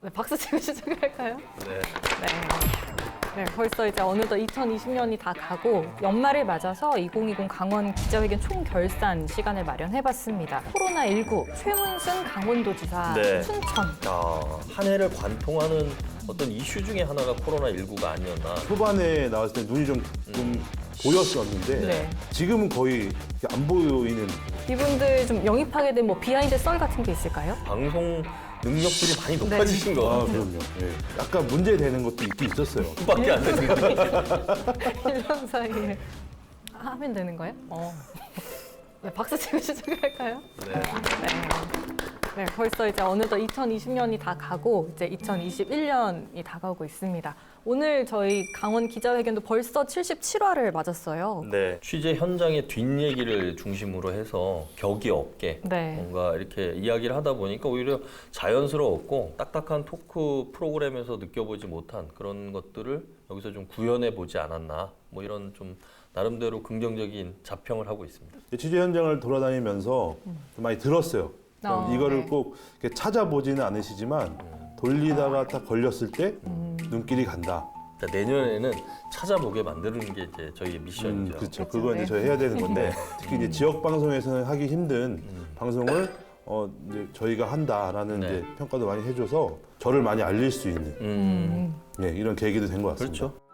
네, 박수 치고 시작할까요? 네. 네, 벌써 이제 어느덧 2020년이 다 가고 연말을 맞아서 2020 강원 기자회견 총결산 시간을 마련해봤습니다. 코로나19 최문순 강원도지사 네. 춘천. 한 해를 관통하는 어떤 이슈 중에 하나가 코로나19가 아니었나. 초반에 나왔을 때 눈이 좀 보였었는데 네. 지금은 거의 안 보이는. 이분들 좀 영입하게 된 뭐 비하인드 썰 같은 게 있을까요? 방송 능력들이 많이 높아지신 것 아, 같아요. 그럼요. 예. 약간 문제되는 것도 있긴 있었어요. 밖에 안 되는 거 1년 사이에 하면 되는 거예요? 네, 박수 치고 시작할까요? 네. 네, 벌써 이제 어느덧 2020년이 다 가고 이제 2021년이 다가오고 있습니다. 오늘 저희 강원 기자회견도 벌써 77화를 맞았어요. 네. 취재 현장의 뒷얘기를 중심으로 해서 격이 없게 네. 뭔가 이렇게 이야기를 하다 보니까 오히려 자연스러웠고 딱딱한 토크 프로그램에서 느껴보지 못한 그런 것들을 여기서 좀 구현해 보지 않았나 뭐 이런 좀 나름대로 긍정적인 자평을 하고 있습니다. 취재 현장을 돌아다니면서 좀 많이 들었어요. 이거를 네. 꼭 이렇게 찾아보지는 않으시지만 돌리다가 딱 걸렸을 때 눈길이 간다. 자, 내년에는 찾아보게 만드는 게 이제 저희의 미션이죠. 그렇죠. 그렇죠. 그거 이제 네. 저희 해야 되는 건데 특히 이제 지역 방송에서는 하기 힘든 방송을 이제 저희가 한다라는 네. 이제 평가도 많이 해줘서 저를 많이 알릴 수 있는 네, 이런 계기도 된 것 같습니다. 그렇죠.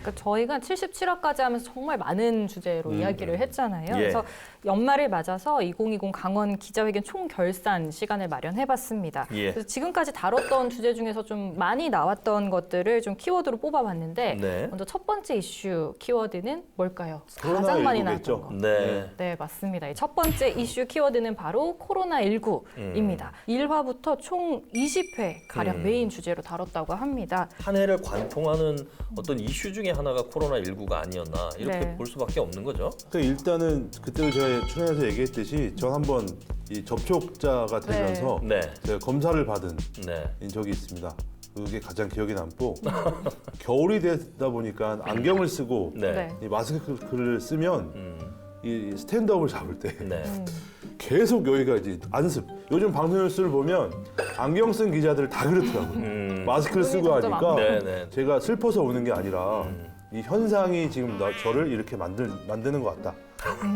그러니까 저희가 77화까지 하면서 정말 많은 주제로 이야기를 했잖아요. 예. 그래서 연말을 맞아서 2020 강원 기자회견 총결산 시간을 마련해봤습니다. 예. 그래서 지금까지 다뤘던 주제 중에서 좀 많이 나왔던 것들을 좀 키워드로 뽑아봤는데 네. 먼저 첫 번째 이슈 키워드는 뭘까요? 코로나19 가장 많이 나왔던 겠죠. 거. 네. 네, 맞습니다. 첫 번째 이슈 키워드는 바로 코로나19입니다. 1화부터 총 20회 가량 메인 주제로 다뤘다고 합니다. 한 해를 관통하는 어떤 이슈 중에 하나가 코로나19가 아니었나 이렇게 네. 볼 수밖에 없는 거죠. 그러니까 일단은 그때도 제가 출연해서 얘기했듯이 저 한번 이 접촉자가 되면서 네. 제가 검사를 받은 네. 적이 있습니다. 그게 가장 기억에 남고 겨울이 되다 보니까 안경을 쓰고 네. 네. 이 마스크를 쓰면 이 스탠드업을 잡을 때 네. 계속 여기가 이제 안습. 요즘 방송 뉴스를 보면 안경 쓴 기자들 다 그렇더라고요. 마스크를 쓰고 점점 하니까 네, 네. 제가 슬퍼서 오는 게 아니라 이 현상이 지금 저를 이렇게 만드는 것 같다.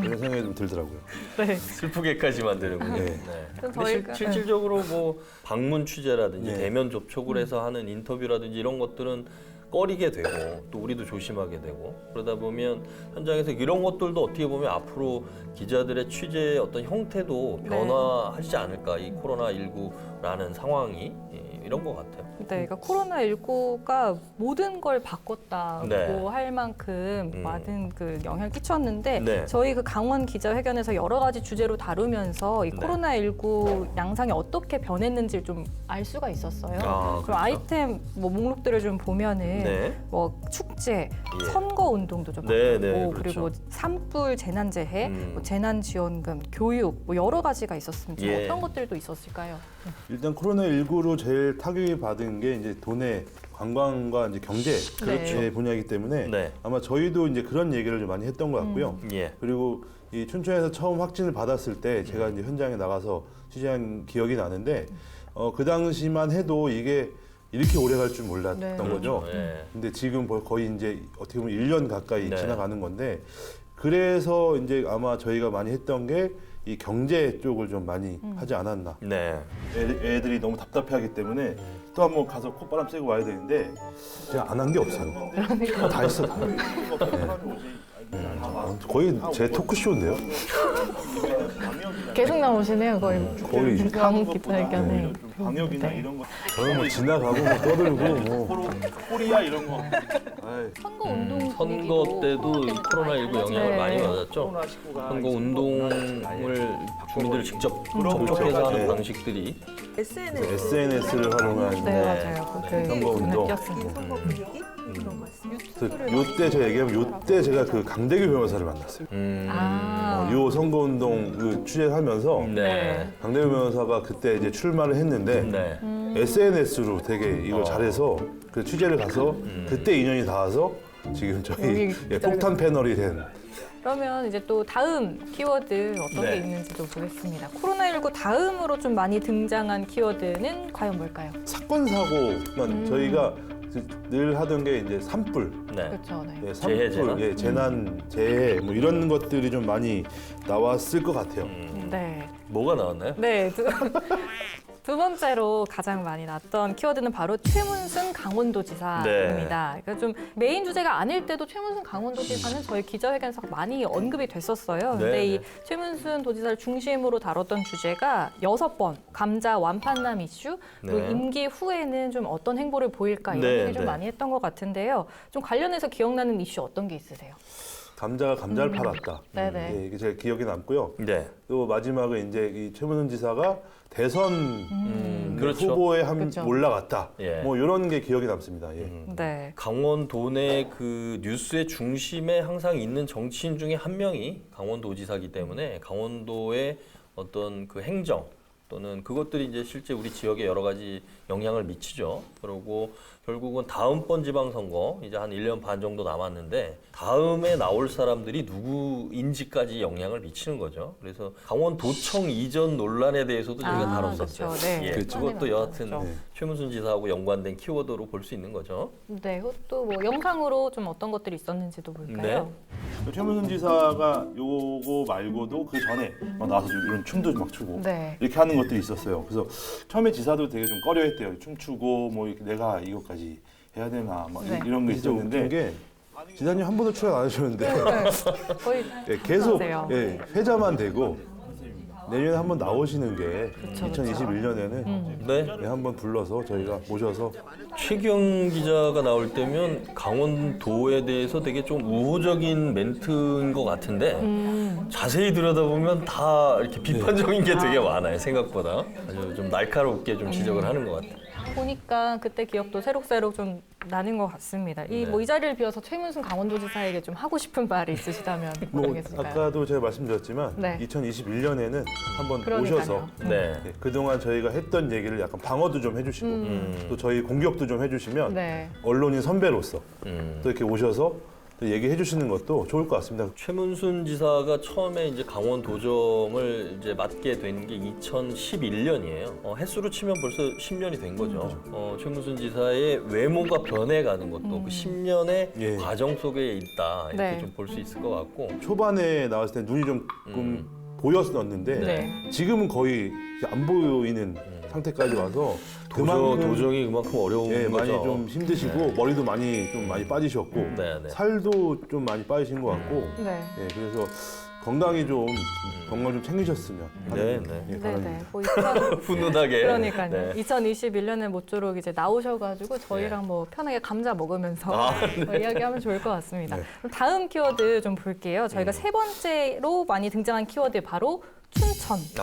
이런 생각이 좀 들더라고요. 네. 슬프게까지 만드는군요. 네. 네. 그럼 근데 저희가- 실질적으로 뭐 방문 취재라든지 네. 대면 접촉을 해서 하는 인터뷰라든지 이런 것들은 꺼리게 되고 또 우리도 조심하게 되고 그러다 보면 현장에서 이런 것들도 어떻게 보면 앞으로 기자들의 취재의 어떤 형태도 네. 변화하지 않을까 이 코로나19라는 상황이 이런 것 같아요. 네, 그러니까 코로나19가 모든 걸 바꿨다고 네. 할 만큼 많은 그 영향을 끼쳤는데 네. 저희 그 강원 기자회견에서 여러 가지 주제로 다루면서 이 네. 코로나19 양상이 어떻게 변했는지를 좀 알 수가 있었어요. 아, 그럼 그렇죠. 아이템 뭐 목록들을 좀 보면은 네. 뭐 축제, 예. 선거 운동도 좀 네, 바뀌고 네, 그리고 그렇죠. 산불 재난재해, 뭐 재난지원금, 교육 뭐 여러 가지가 있었습니다. 예. 어떤 것들도 있었을까요? 일단 코로나19로 제일 타격이 받은 게 이제 도내 관광과 이제 경제 그렇죠. 분야이기 때문에 네. 아마 저희도 이제 그런 얘기를 좀 많이 했던 것 같고요. 예. 그리고 이 춘천에서 처음 확진을 받았을 때 제가 이제 현장에 나가서 취재한 기억이 나는데 그 당시만 해도 이게 이렇게 오래 갈 줄 몰랐던 네. 거죠. 예. 근데 지금 거의 이제 어떻게 보면 1년 가까이 네. 지나가는 건데 그래서 이제 아마 저희가 많이 했던 게 이 경제 쪽을 좀 많이 하지 않았나. 네. 애들이 너무 답답해하기 때문에 또 한번 가서 콧바람 쐬고 와야 되는데 제가 안 한 게 없어요. 다 했어. 다. 거의 제 토크쇼인데요. 계속 나오시네요, 거의 강원 기자회견에. 방역이나 네. 이런 거, 저는 뭐 지나가고 뭐 떠들고 뭐. 코리아 이런 거, 선거 운동 선거 때도 이 코로나19 영향을 네. 많이 받았죠. 코로나 19가 선거 운동을 주민들을 직접 접촉해서 하는 네. 방식들이 SNS를 활용한 네, 맞아요. 그 선거 운동. 느꼈습니다. 요때 제가 얘기하면 요때 제가 그 강대규 변호사를 만났어요. 아, 요 선거 운동 그 취재하면서 네. 강대규 변호사가 그때 이제 출마를 했는데 네. SNS로 되게 이걸 잘해서 그 취재를 가서 그때 인연이 닿아서 지금 저희 여기 폭탄 패널이 된 그러면 이제 또 다음 키워드 어떤 네. 게 있는지도 보겠습니다. 코로나19 다음으로 좀 많이 등장한 키워드는 과연 뭘까요? 사건 사고만 저희가 늘 하던 게 이제 산불, 네. 그렇죠. 네. 예, 재해, 재난? 산불, 예, 재난, 재해 뭐 이런 것들이 좀 많이 나왔을 것 같아요. 네. 뭐가 나왔나요? 네. 두 번째로 가장 많이 났던 키워드는 바로 최문순 강원도지사입니다. 그러니까 좀 메인 주제가 아닐 때도 최문순 강원도지사는 저희 기자회견에서 많이 언급이 됐었어요. 근데 네, 이 네. 최문순 도지사를 중심으로 다뤘던 주제가 6번 감자 완판남 이슈, 그리고 네. 임기 후에는 좀 어떤 행보를 보일까 이런 네, 얘기 좀 네. 많이 했던 것 같은데요. 좀 관련해서 기억나는 이슈 어떤 게 있으세요? 감자가 감자를 팔았다. 네네. 예, 이게 제 기억에 남고요. 네. 또 마지막은 이제 이 최문순 지사가 대선 그렇죠. 후보에 그렇죠. 올라갔다. 예. 뭐 이런 게 기억에 남습니다. 예. 네. 강원도 내 그 뉴스의 중심에 항상 있는 정치인 중에 한 명이 강원도지사이기 때문에 강원도의 어떤 그 행정 또는 그것들이 이제 실제 우리 지역에 여러 가지 영향을 미치죠. 그리고 결국은 다음번 지방선거 이제 한 1년 반 정도 남았는데 다음에 나올 사람들이 누구인지까지 영향을 미치는 거죠. 그래서 강원도청 이전 논란에 대해서도 저희가 다뤘었어요. 그렇죠. 네. 예, 그렇죠. 그것도 여하튼 그렇죠. 최문순 지사하고 연관된 키워드로 볼 수 있는 거죠. 네, 또 뭐 영상으로 좀 어떤 것들이 있었는지도 볼까요? 최문순 지사가 요거 말고도 그 전에 막 나와서 이런 춤도 막 추고 네. 이렇게 하는 것들이 있었어요. 그래서 처음에 지사도 되게 좀 꺼려했대요. 춤추고 뭐 이렇게 내가 이것까지 해야 되나 막 네. 이런 게 있었는데 게 지사님 한 번도 출연 안 하셨는데 네. 거의 예, 계속 하세요. 예, 회자만 되고 내년에 한번 나오시는 게 그쵸. 2021년에는 네. 한번 불러서 저희가 모셔서 최경 기자가 나올 때면 강원도에 대해서 되게 좀 우호적인 멘트인 것 같은데 자세히 들여다보면 다 이렇게 비판적인 게 되게 많아요. 생각보다 아주 좀 날카롭게 좀 지적을 하는 것 같아요. 보니까 그때 기억도 새록새록 좀 나는 것 같습니다. 이 뭐 이 자리를 비워서 최문순 강원도지사에게 좀 하고 싶은 말이 있으시다면 뭐 어떤 게 있을까요? 아까도 제가 말씀드렸지만 네. 2021년에는 한번 그러니까요. 오셔서 네. 예, 그동안 저희가 했던 얘기를 약간 방어도 좀 해주시고 또 저희 공격도 좀 해주시면 네. 언론인 선배로서 음. 또 이렇게 오셔서 또 얘기해 주시는 것도 좋을 것 같습니다. 최문순 지사가 처음에 이제 강원도정을 이제 맡게 된 게 2011년이에요. 횟수로 치면 벌써 10년이 된 거죠. 최문순 지사의 외모가 변해가는 것도 그 10년의 예. 과정 속에 있다 이렇게 네. 좀 볼 수 있을 것 같고. 초반에 나왔을 때 눈이 조금 보였었는데 네. 지금은 거의 안 보이는 상태까지 와서 도정이 그만큼 어려운 예, 거죠. 많이 좀 힘드시고 머리도 많이 좀 많이 빠지셨고 네, 네. 살도 좀 많이 빠지신 것 같고 네. 예, 그래서 건강 좀 챙기셨으면 하는 네, 네. 예, 네, 바람입니다. 네. 뭐 훈훈하게. 그러니까요. 네. 2021년에 모쪼록 이제 나오셔가지고 저희랑 뭐 편하게 감자 먹으면서 이야기하면 좋을 것 같습니다. 네. 그럼 다음 키워드 좀 볼게요. 저희가 세 번째로 많이 등장한 키워드 바로 춘천입니다.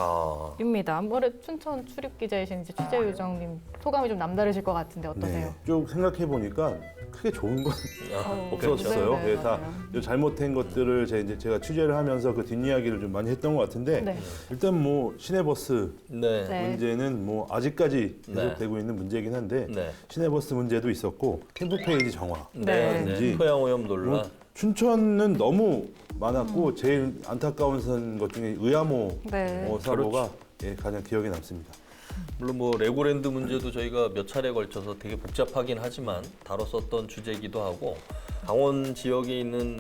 아, 아무래도 춘천 출입 기자이신 이제 취재 요정님 소감이 좀 남다르실 것 같은데 어떠세요? 네. 쭉 생각해 보니까 크게 좋은 건 없었어요. 네, 네, 예, 다 맞아요. 잘못된 것들을 제가 취재를 하면서 그 뒷이야기를 좀 많이 했던 것 같은데 네. 일단 뭐 시내버스 네. 네. 문제는 뭐 아직까지 네. 계속되고 있는 문제이긴 한데 네. 시내버스 문제도 있었고 캠프 페이지 정화. 네. 네. 토양오염 논란. 뭐 춘천은 너무 많았고 제일 안타까운 것 중에 의암호 네. 사고가 예, 가장 기억에 남습니다. 물론 뭐 레고랜드 문제도 저희가 몇 차례 걸쳐서 되게 복잡하긴 하지만 다뤘었던 주제이기도 하고 강원 지역에 있는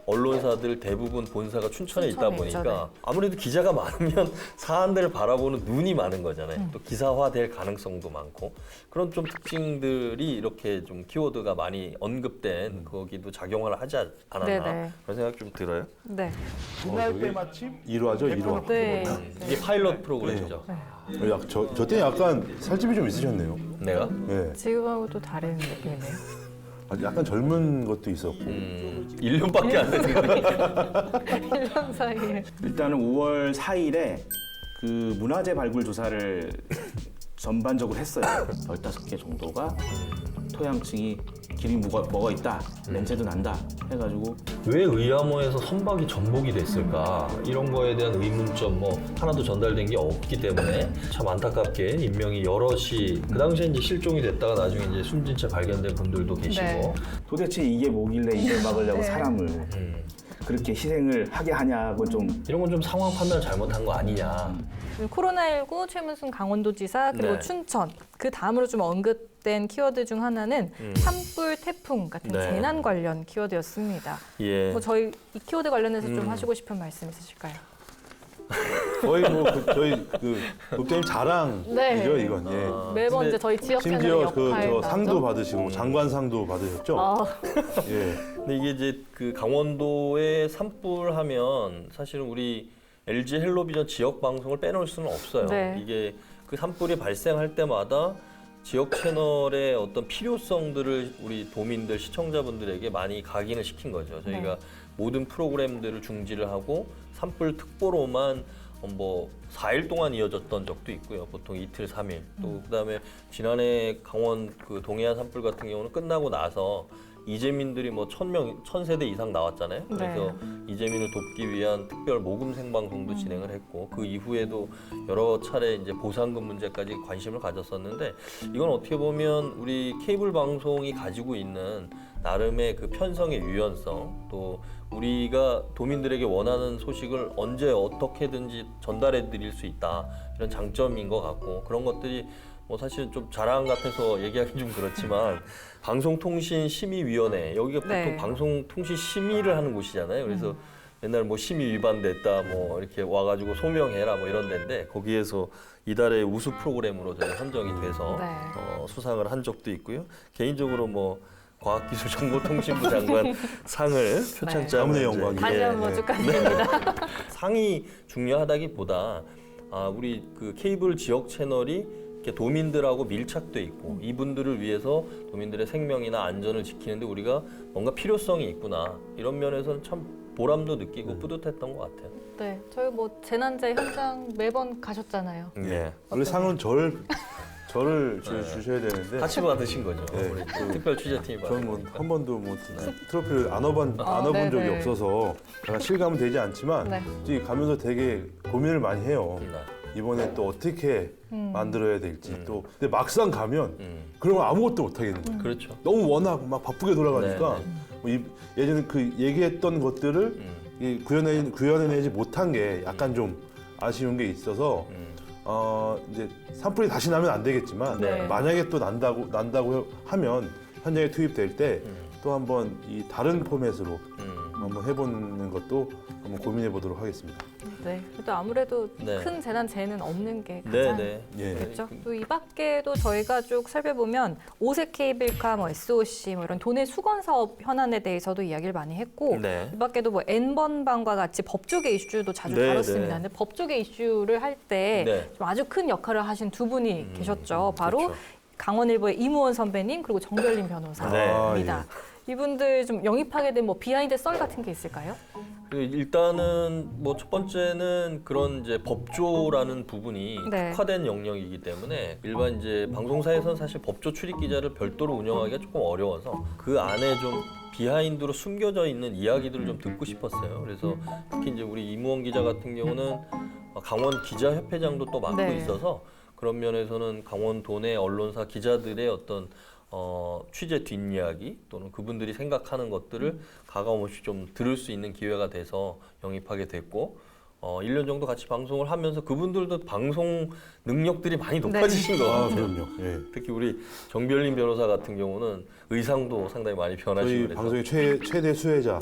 언론사들 대부분 본사가 춘천에 있다 춘천에 있죠, 보니까 아무래도 기자가 많으면 사안들을 바라보는 눈이 많은 거잖아요. 또 기사화될 가능성도 많고 그런 좀 특징들이 이렇게 좀 키워드가 많이 언급된 거기도 작용을 하지 않았나 네네. 그런 생각 좀 들어요. 네. 그날 때 마침 1화죠, 1화. 네. 이게 파일럿 프로그램이죠. 저 때 약간 살집이 좀 있으셨네요. 내가 네. 지금하고 또 다른 느낌이네요. 약간 젊은 것도 있었고. 1년밖에 안 됐는데 1년 사이에. 일단은 5월 4일에 그 문화재 발굴 조사를 전반적으로 했어요. 15개 정도가 토양층이 기름이 먹어 있다, 냄새도 난다 해가지고 왜 의암호에서 선박이 전복이 됐을까 이런 거에 대한 의문점 뭐 하나도 전달된 게 없기 때문에 참 안타깝게 인명이 여럿이 그 당시에 이제 실종이 됐다가 나중에 이제 숨진 채 발견된 분들도 계시고 네. 도대체 이게 뭐길래 이걸 막으려고 네. 사람을 그렇게 희생을 하게 하냐고 좀 이런 건 좀 상황 판단 잘못한 거 아니냐. 코로나19 최문순 강원도지사 그리고 네. 춘천 그 다음으로 좀 언급된 키워드 중 하나는 산불, 태풍 같은 네. 재난 관련 키워드였습니다. 예. 뭐 저희 이 키워드 관련해서 좀 하시고 싶은 말씀 있으실까요? 거의 뭐 저희 그 국장님 자랑이죠 네. 이건. 예. 매번 근데 이제 저희 지역 채널의 심지어 역할 그 저 나오죠? 상도 받으시고 장관상도 받으셨죠? 아, 예. 근데 이게 이제 그 강원도에 산불하면 사실은 우리 LG 헬로비전 지역 방송을 빼놓을 수는 없어요. 네. 이게 그 산불이 발생할 때마다 지역 채널의 어떤 필요성들을 우리 도민들 시청자분들에게 많이 각인을 시킨 거죠. 저희가 네. 모든 프로그램들을 중지를 하고 산불 특보로만 뭐 4일 동안 이어졌던 적도 있고요. 보통 이틀, 3일. 또 그다음에 지난해 강원 그 동해안 산불 같은 경우는 끝나고 나서 이재민들이 뭐 1000명, 1000세대 이상 나왔잖아요. 그래서 이재민을 돕기 위한 특별 모금 생방송도 진행을 했고 그 이후에도 여러 차례 이제 보상금 문제까지 관심을 가졌었는데 이건 어떻게 보면 우리 케이블 방송이 가지고 있는 나름의 그 편성의 유연성 또 우리가 도민들에게 원하는 소식을 언제 어떻게든지 전달해 드릴 수 있다 이런 장점인 것 같고 그런 것들이 뭐 사실 좀 자랑 같아서 얘기하기 좀 그렇지만 방송통신심의위원회 여기가 보통 네. 방송통신 심의를 하는 곳이잖아요. 그래서 옛날 뭐 심의 위반됐다 뭐 이렇게 와가지고 소명해라 뭐 이런 데인데 거기에서 이달의 우수 프로그램으로 저희 선정이 돼서 네. 수상을 한 적도 있고요. 개인적으로 뭐 과학기술정보통신부 장관 상을 표창장 가문의 이제 영광이죠. 다시 예, 한번 예. 축하드립니다. 상이 중요하다기보다 우리 그 케이블 지역 채널이 이렇게 도민들하고 밀착돼 있고 이분들을 위해서 도민들의 생명이나 안전을 지키는데 우리가 뭔가 필요성이 있구나 이런 면에서는 참 보람도 느끼고 뿌듯했던 것 같아요. 네, 저희 뭐 재난재 현장 매번 가셨잖아요. 네. 원래 상은 저를 주셔야 되는데 같이 받으신 거죠. 네. 우리 특별 취재팀이 받은 저는 뭐 거니까. 한 번도 뭐 트로피를 안 와본 네네. 적이 없어서 약간 실감은 되지 않지만 네. 솔직히 가면서 되게 고민을 많이 해요. 네. 이번에 또 어떻게 만들어야 될지 또 근데 막상 가면 음. 그러면 아무것도 못 하겠는 거예요. 그렇죠. 너무 워낙 막 바쁘게 돌아가니까 네, 뭐 예전에 그 얘기했던 것들을 이 구현해내지 못한 게 약간 좀 아쉬운 게 있어서 이제 산불이 다시 나면 안 되겠지만 네. 만약에 또 난다고 하면 현장에 투입될 때 또 한번 이 다른 포맷으로 한번 해보는 것도 한번 고민해 보도록 하겠습니다. 네, 또 아무래도 네. 큰 재난재해는 없는 게 네, 가장 네. 예. 그렇죠. 또 이 밖에도 저희가 쭉 살펴보면 오색 케이블카, 뭐 SOC, 뭐 이런 도내 수건 사업 현안에 대해서도 이야기를 많이 했고, 네. 이 밖에도 뭐 N번방과 같이 법조계 이슈도 자주 네, 다뤘습니다. 네. 근데 법조계 이슈를 할 때 네. 아주 큰 역할을 하신 두 분이 계셨죠. 바로 그렇죠. 강원일보의 이무원 선배님 그리고 정별림 변호사입니다. 이분들 좀 영입하게 된 뭐 비하인드 썰 같은 게 있을까요? 일단은 뭐 첫 번째는 그런 이제 법조라는 부분이 네. 특화된 영역이기 때문에 일반 이제 방송사에서는 사실 법조 출입 기자를 별도로 운영하기가 조금 어려워서 그 안에 좀 비하인드로 숨겨져 있는 이야기들을 좀 듣고 싶었어요. 그래서 특히 이제 우리 이무원 기자 같은 경우는 강원 기자협회장도 또 맡고 네. 있어서 그런 면에서는 강원 도내 언론사 기자들의 어떤 취재 뒷이야기 또는 그분들이 생각하는 것들을 가감없이 좀 들을 수 있는 기회가 돼서 영입하게 됐고 1년 정도 같이 방송을 하면서 그분들도 방송 능력들이 많이 높아지신 것 같아요. 그럼요. 예. 특히 우리 정별림 변호사 같은 경우는 의상도 상당히 많이 변하시고 저희 그래서 방송의 최대 수혜자.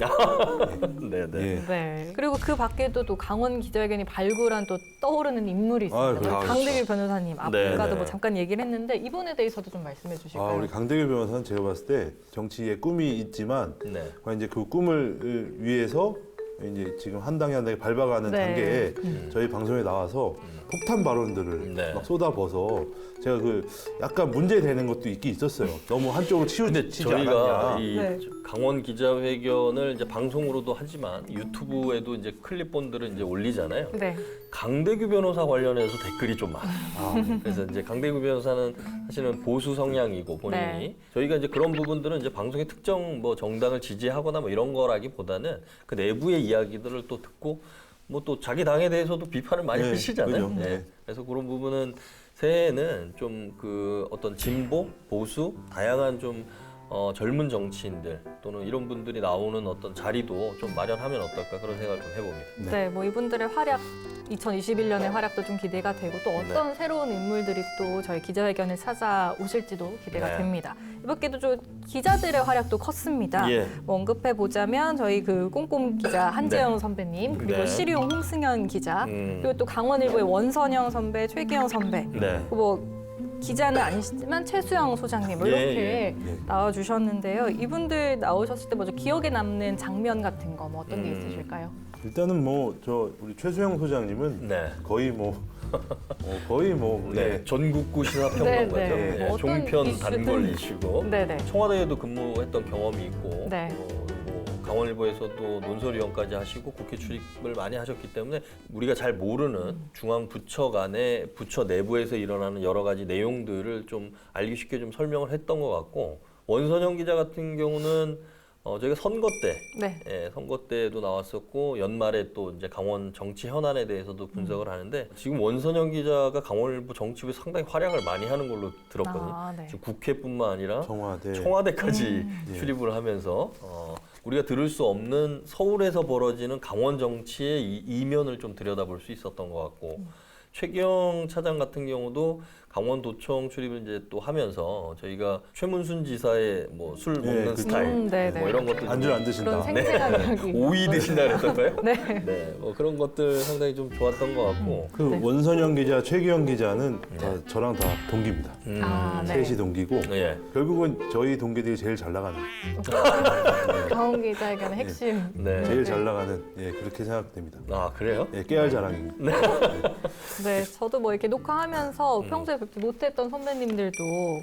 네네. 예. 네. 그리고 그 밖에도 또 강원 기자회견이 발굴한 또 떠오르는 인물이 있습니다. 아, 그렇죠. 강대규 변호사님 네, 아까도 네. 뭐 잠깐 얘기를 했는데 이분에 대해서도 좀 말씀해 주실까요? 우리 강대규 변호사는 제가 봤을 때 정치에 꿈이 있지만 네. 이제 그 꿈을 위해서 이제 지금 한 단계 한 단계 밟아가는 네. 단계에 저희 방송에 나와서 폭탄 발언들을 네. 막 쏟아버서 제가 그 약간 문제되는 것도 있긴 있었어요. 너무 한쪽으로 근데 치우치지 저희가 않았냐. 이 네. 강원 기자회견을 이제 방송으로도 하지만 유튜브에도 이제 클립본들을 이제 올리잖아요. 네. 강대규 변호사 관련해서 댓글이 좀 많아요. 그래서 이제 강대규 변호사는 사실은 보수 성향이고 본인이 네. 저희가 이제 그런 부분들은 이제 방송의 특정 뭐 정당을 지지하거나 뭐 이런 거라기보다는 그 내부의 이야기들을 또 듣고 뭐 또 자기 당에 대해서도 비판을 많이 네, 하시잖아요. 그죠. 네. 그래서 그런 부분은 새해에는 좀 그 어떤 진보, 보수, 다양한 좀 젊은 정치인들 또는 이런 분들이 나오는 어떤 자리도 좀 마련하면 어떨까 그런 생각을 좀 해봅니다. 네, 뭐 이분들의 활약, 2021년의 활약도 좀 기대가 되고 또 어떤 새로운 인물들이 또 저희 기자회견을 찾아오실지도 기대가 네. 됩니다. 이밖에도 좀 기자들의 활약도 컸습니다. 예. 뭐 언급해 보자면 저희 그 꼼꼼 기자 한재영 선배님, 그리고 네. 시리용 홍승현 기자, 그리고 또 강원일보의 원선영 선배, 최기영 선배, 네. 그리고 뭐 기자는 아니시지만 최수영 소장님 뭐 예, 이렇게 나와주셨는데요. 이분들 나오셨을 때 먼저 기억에 남는 장면 같은 거 뭐 어떤 게 있으실까요? 일단은 뭐 저 우리 최수영 소장님은 네. 거의 뭐 네. 전국구 시사평론가죠. 네, 네. 네. 뭐 어떤 종편 이슈든. 단골 이슈고 네네. 청와대에도 근무했던 경험이 있고 네. 뭐 강원일보에서도 논설위원까지 하시고 국회 출입을 많이 하셨기 때문에 우리가 잘 모르는 중앙 부처 간의 부처 내부에서 일어나는 여러 가지 내용들을 좀 알기 쉽게 좀 설명을 했던 것 같고 원선영 기자 같은 경우는 저희가 선거 때 네. 예, 선거 때도 나왔었고 연말에 또 이제 강원 정치 현안에 대해서도 분석을 하는데 지금 원선영 기자가 강원일보 정치부에 상당히 활약을 많이 하는 걸로 들었거든요. 아, 네. 지금 국회뿐만 아니라 청와대 청와대까지 출입을 하면서 우리가 들을 수 없는 서울에서 벌어지는 강원 정치의 이면을 좀 들여다볼 수 있었던 것 같고 최기영 차장 같은 경우도 강원도청 출입을 이제 또 하면서 저희가 최문순 지사의 뭐 술 먹는 그렇죠. 스타일 네네. 뭐 이런 것들 안주를 안 드신다. 그런 생생한 이야기. 오이 드신다 그랬었나요? 네. 네, 뭐 그런 것들 상당히 좀 좋았던 것 같고. 그 네. 원선영 기자, 최기영 기자는 저랑 다 동기입니다. 아, 네. 셋이 동기고 예. 결국은 저희 동기들이 제일 잘 나가는, 강원 기자회견의 핵심. 네. 제일 잘 나가는 그렇게 생각됩니다. 아 그래요? 깨알 자랑입니다. 네, 저도 뭐 이렇게 녹화하면서 평소에 뵙지 못했던 선배님들도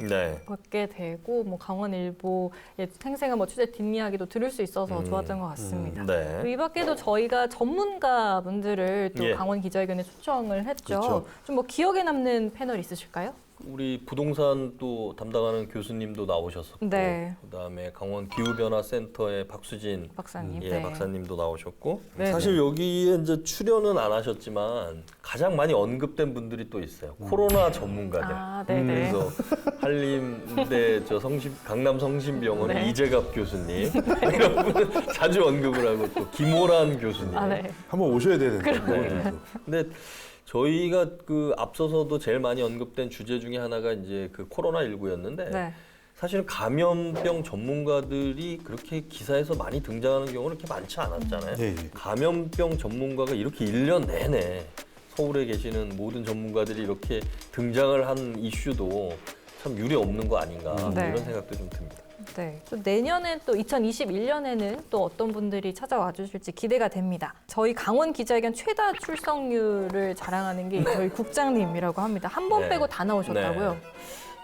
네. 뵙게 되고 뭐 강원일보의 생생한 뭐 취재 뒷이야기도 들을 수 있어서 좋았던 것 같습니다. 네. 그리고 이 밖에도 저희가 전문가분들을 또 예. 강원 기자회견에 초청을 했죠. 그렇죠. 좀 뭐 기억에 남는 패널 있으실까요? 우리 부동산 또 담당하는 교수님도 나오셨었고, 네. 그다음에 강원 기후변화센터의 박수진 박사님. 예, 네. 박사님도 나오셨고 네, 사실 여기에 이제 출연은 안 하셨지만 가장 많이 언급된 분들이 또 있어요. 코로나 전문가들. 아, 네네. 그래서 한림대 저 강남 성심병원의 네. 이재갑 교수님 이런 분은 자주 언급을 하고 또 김호란 교수님. 아, 네. 한번 오셔야 되는데. 네. 근데 저희가 그 앞서서도 제일 많이 언급된 주제 중에 하나가 이제 그 코로나19였는데 네. 사실은 감염병 전문가들이 그렇게 기사에서 많이 등장하는 경우는 그렇게 많지 않았잖아요. 예, 예. 감염병 전문가가 이렇게 1년 내내 서울에 계시는 모든 전문가들이 이렇게 등장을 한 이슈도 참 유례 없는 거 아닌가 네. 이런 생각도 좀 듭니다. 네. 또 내년엔 또 2021년에는 또 어떤 분들이 찾아와 주실지 기대가 됩니다. 저희 강원 기자회견 최다 출석률을 자랑하는 게 저희 국장님이라고 합니다. 한 번 네. 빼고 다 나오셨다고요?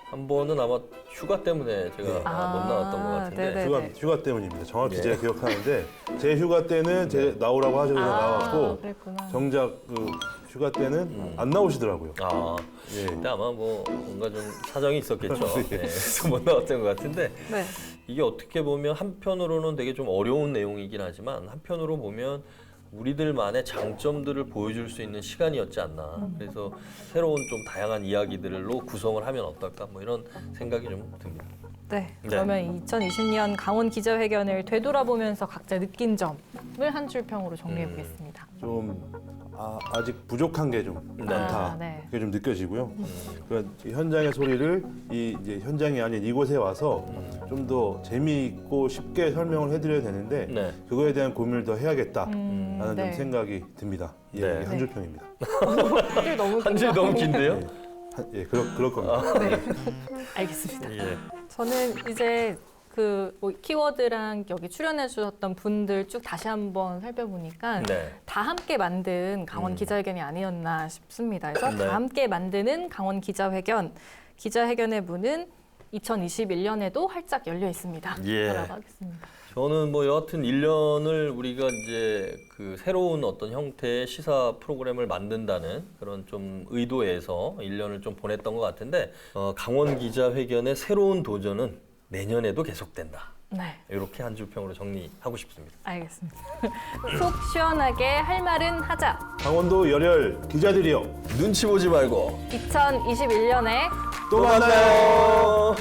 한 번은 아마 휴가 때문에 제가 못 나왔던 것 같은데 네네. 휴가 때문입니다. 정확히 예. 제가 기억하는데 제 휴가 때는 제 나오라고 하셔서 나왔고 그랬구나. 정작 그 휴가 때는 안 나오시더라고요. 아, 예. 그때 아마 뭐 뭔가 좀 사정이 있었겠죠. 네, 그래서 못 나왔던 것 같은데 네. 이게 어떻게 보면 한편으로는 되게 좀 어려운 내용이긴 하지만 한편으로 보면 우리들만의 장점들을 보여줄 수 있는 시간이었지 않나. 그래서 새로운 좀 다양한 이야기들로 구성을 하면 어떨까 뭐 이런 생각이 좀 듭니다. 네. 네. 그러면 2020년 강원 기자회견을 되돌아보면서 각자 느낀 점을 한 줄 평으로 정리해 보겠습니다. 좀 아직 부족한 게 좀 많다. 네. 그게 좀 느껴지고요. 그러니까 이 현장의 소리를 이제 현장이 아닌 이곳에 와서 좀 더 재미있고 쉽게 설명을 해드려야 되는데 네. 그거에 대한 고민을 더 해야겠다라는 네. 좀 생각이 듭니다. 예, 네. 이게 한 줄 평입니다. 한줄 너무 한 줄 너무 긴데요? 그럴 겁니다. 네. 알겠습니다. 예. 저는 이제 그뭐 키워드랑 여기 출연해 주셨던 분들 쭉 다시 한번 살펴보니까 네. 다 함께 만든 강원 기자회견이 아니었나 싶습니다. 그래서 네. 다 함께 만드는 강원 기자회견. 기자회견의 문은 2021년에도 활짝 열려 있습니다. 예. 라고 하겠습니다. 저는 뭐 여하튼 1년을 우리가 이제 그 새로운 어떤 형태의 시사 프로그램을 만든다는 그런 좀 의도에서 1년을 좀 보냈던 것 같은데 강원 기자회견의 새로운 도전은 내년에도 계속된다. 네, 이렇게 한 줄 평으로 정리하고 싶습니다. 알겠습니다. 속 시원하게 할 말은 하자. 강원도 열혈 기자들이요. 눈치 보지 말고 2021년에 또 만나요.